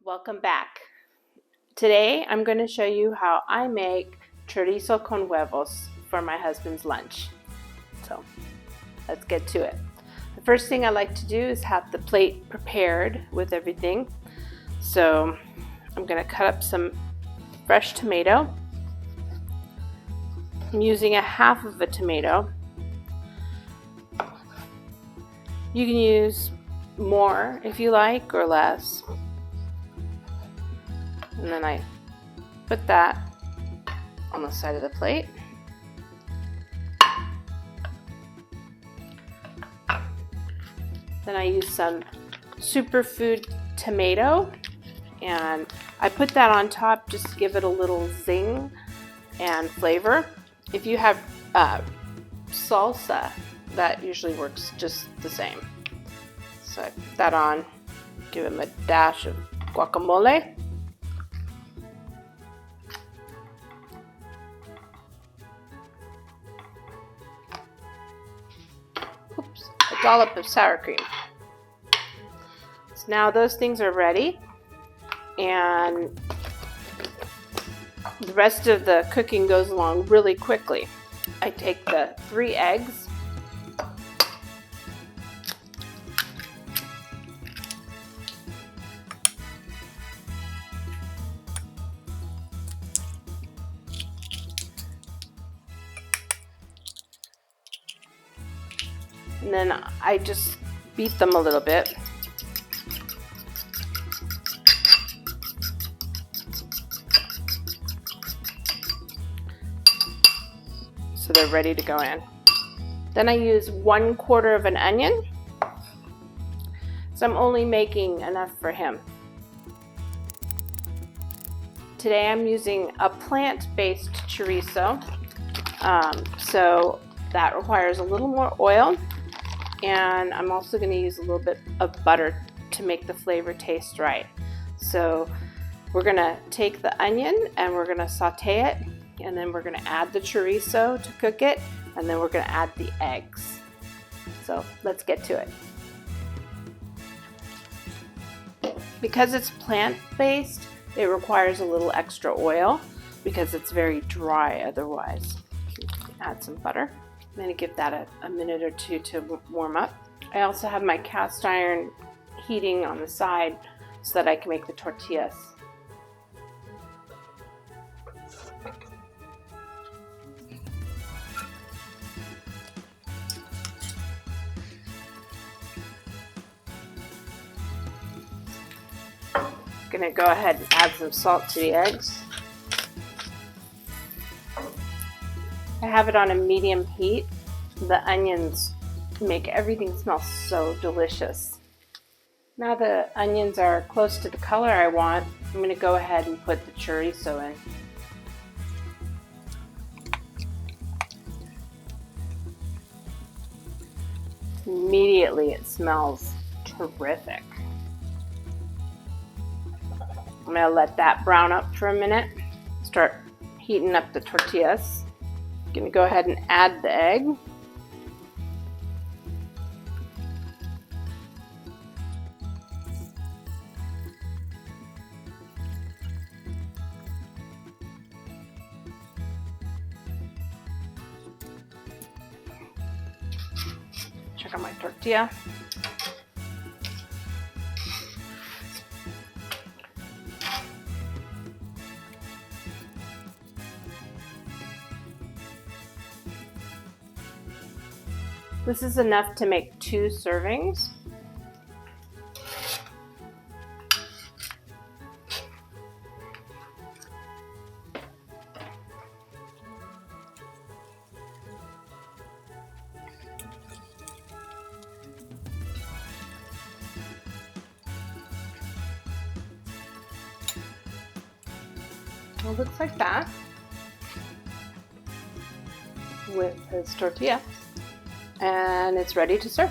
Welcome back. Today I'm going to show you how I make chorizo con huevos for my husband's lunch. So let's get to it. The first thing I like to do is have the plate prepared with everything. So I'm going to cut up some fresh tomato. I'm using a half of a tomato. You can use more if you like or less. And then I put that on the side of the plate. Then I use some superfood tomato and I put that on top just to give it a little zing and flavor. If you have salsa, that usually works just the same. So I put that on, give him a dash of guacamole. A dollop of sour cream. So now those things are ready, and the rest of the cooking goes along really quickly. I take the 3 eggs, and then I just beat them a little bit. So they're ready to go in. Then I use 1/4 of an onion. So I'm only making enough for him. Today I'm using a plant-based chorizo. So that requires a little more oil. And I'm also going to use a little bit of butter to make the flavor taste right. So we're going to take the onion and we're going to saute it, and then we're going to add the chorizo to cook it, and then we're going to add the eggs. So let's get to it. Because it's plant-based, it requires a little extra oil because it's very dry otherwise. Add some butter. I'm going to give that a minute or two to warm up. I also have my cast iron heating on the side so that I can make the tortillas. I'm going to go ahead and add some salt to the eggs. I have it on a medium heat. The onions make everything smell so delicious. Now the onions are close to the color I want, I'm going to go ahead and put the chorizo in. Immediately it smells terrific. I'm going to let that brown up for a minute. Start heating up the tortillas. Going to go ahead and add the egg. Check out my tortilla. This is enough to make 2 servings. Well, it looks like that with his tortilla. And it's ready to serve.